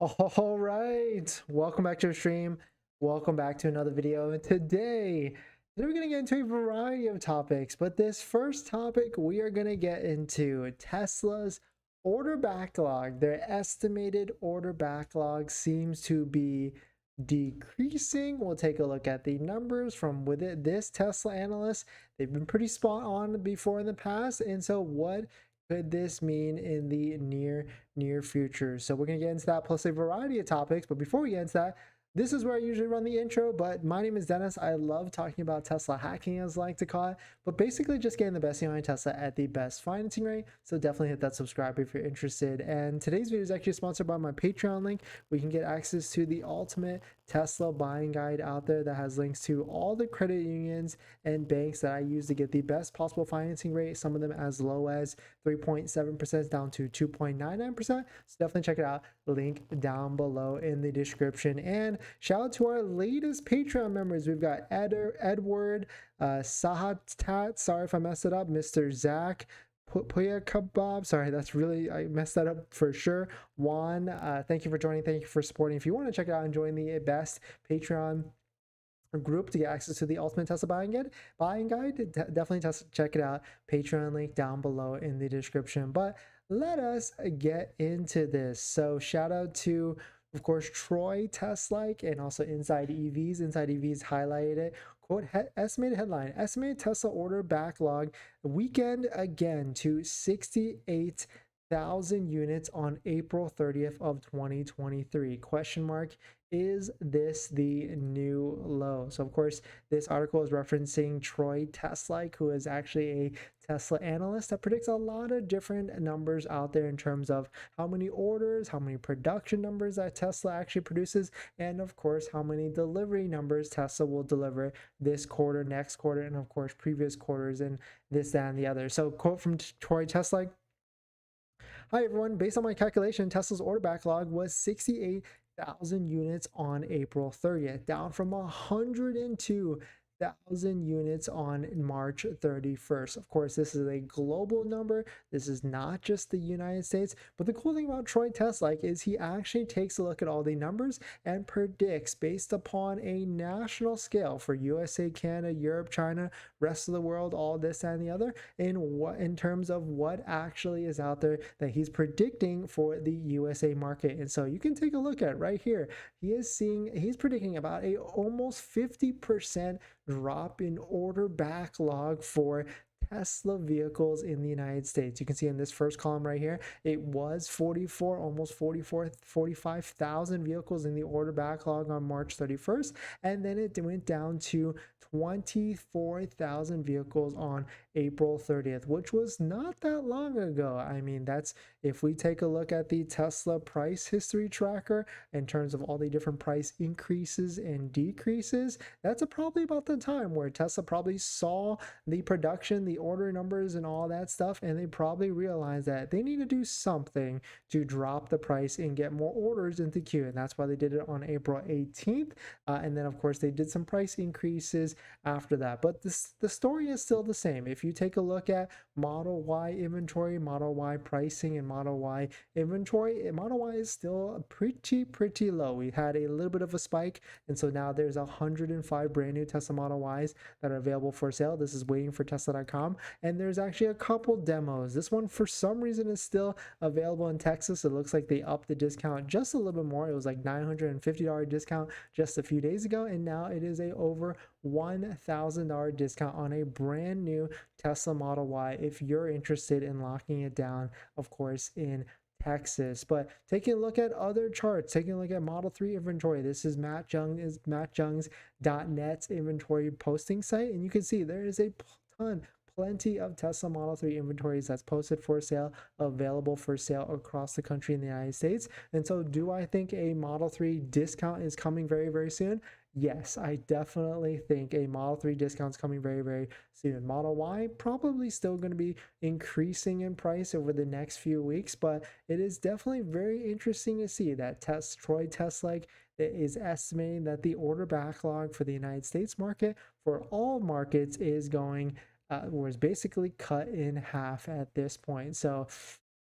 All right, welcome back to the stream. Welcome back to another video. And today we're going to get into a variety of topics, but this first topic we are going to get into Tesla's order backlog. Their estimated order backlog seems to be decreasing. We'll take a look at the numbers from within this Tesla analyst. They've been pretty spot on before in the past, and so what could this mean in the near future? So we're going to get into that plus a variety of topics. But before we get into that, this is where I usually run the intro, but my name is Dennis. I love talking about Tesla hacking, as I like to call it, but basically just getting the best deal on Tesla at the best financing rate. So definitely hit that subscribe if you're interested. And today's video is actually sponsored by my Patreon link. We can get access to the ultimate Tesla buying guide out there that has links to all the credit unions and banks that I use to get the best possible financing rate, some of them as low as 3.7% down to 2.99%. So definitely check it out. Link down below in the description. And shout out to our latest Patreon members. We've got Edward, Sahatat, sorry if I messed it up, Mr. Zach, Puya Kebab, sorry, that's really, I messed that up for sure. Juan, thank you for joining, thank you for supporting. If you want to check it out and join the best Patreon group to get access to the ultimate Tesla buying guide, definitely check it out. Patreon link down below in the description. But let us get into this. So shout out to, of course, Troy Teslike and also Inside EVs. Inside EVs highlighted it. Quote, estimated headline, estimated Tesla order backlog weekend again to 68,000 units on April 30th of 2023. Question mark, is this the new low? So of course, this article is referencing Troy Teslike, who is actually a Tesla analyst that predicts a lot of different numbers out there in terms of how many orders, how many production numbers that Tesla actually produces, and of course, how many delivery numbers Tesla will deliver this quarter, next quarter, and of course, previous quarters, and this, that, and the other. So quote from Troy Teslike, hi everyone, based on my calculation, Tesla's order backlog was 68,000 units on April 30th, down from 102,000 units on March 31st. Of course, this is a global number. This is not just the United States. But the cool thing about Troy Teslike is he actually takes a look at all the numbers and predicts based upon a national scale for USA, Canada, Europe, China, rest of the world, all this and the other, in terms of what actually is out there that he's predicting for the USA market. And so you can take a look at right here. He's predicting about a almost 50% drop in order backlog for Tesla vehicles in the United States. You can see in this first column right here, it was 45,000 vehicles in the order backlog on March 31st, and then it went down to 24,000 vehicles on April 30th, which was not that long ago. I mean, that's, if we take a look at the Tesla price history tracker in terms of all the different price increases and decreases, that's probably about the time where Tesla probably saw the production, the order numbers and all that stuff, and they probably realized that they need to do something to drop the price and get more orders into queue. And that's why they did it on April 18th. And then of course they did some price increases after that. But the story is still the same. If you take a look at Model Y inventory, Model Y pricing, and Model Y inventory, Model Y is still pretty low. We had a little bit of a spike, and so now there's 105 brand new Tesla Model Ys that are available for sale. This is waiting for Tesla.com, and there's actually a couple demos. This one for some reason is still available in Texas. It looks like they upped the discount just a little bit more. It was like $950 discount just a few days ago, and now it is a over $1,000 discount on a brand new Tesla Model Y if you're interested in locking it down, of course, in Texas. But taking a look at other charts, taking a look at Model 3 inventory, this is Matt Jung's .net's inventory posting site, and you can see there is a plenty of Tesla Model 3 inventories that's posted for sale, available for sale across the country in the United States. And so do I think a Model 3 discount is coming very, very soon? Yes, I definitely think a Model 3 discount is coming very, very soon. Model Y probably still going to be increasing in price over the next few weeks, but it is definitely very interesting to see that Troy Teslike is estimating that the order backlog for the United States market for all markets is going was basically cut in half at this point. So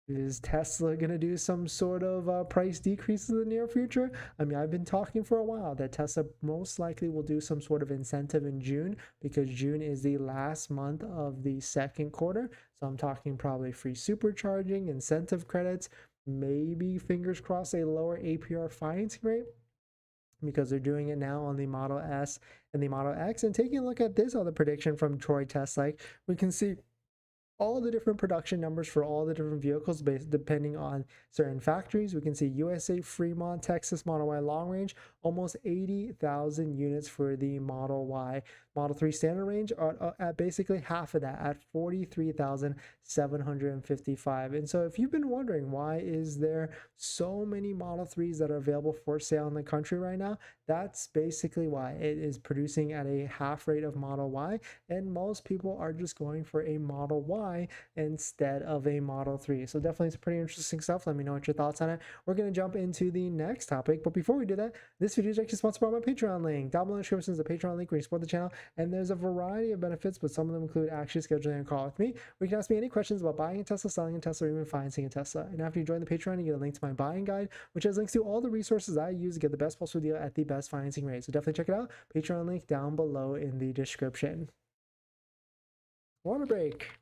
Is Tesla going to do some sort of price decrease in the near future? I mean, I've been talking for a while that Tesla most likely will do some sort of incentive in June, because June is the last month of the second quarter. So I'm talking probably free supercharging, incentive credits, maybe fingers crossed a lower APR financing rate, because they're doing it now on the Model S and the Model X. And taking a look at this other prediction from Troy Tesla, we can see all the different production numbers for all the different vehicles based depending on certain factories. We can see USA, Fremont, Texas, Model Y long range, almost 80,000 units for the Model Y. Model 3 standard range are at basically half of that at 43,755. And so if you've been wondering why is there so many Model 3s that are available for sale in the country right now, that's basically why. It is producing at a half rate of Model Y, and most people are just going for a Model Y instead of a Model 3. So definitely some pretty interesting stuff. Let me know what your thoughts on it. We're going to jump into the next topic, but before we do that, this video is actually sponsored by my Patreon link. Down below in the description is the Patreon link where you support the channel, and there's a variety of benefits, but some of them include actually scheduling a call with me, where you can ask me any questions about buying a Tesla, selling a Tesla, or even financing a Tesla. And after you join the Patreon, you get a link to my buying guide, which has links to all the resources I use to get the best possible deal at the best financing rate. So definitely check it out. Patreon link down below in the description. Water break.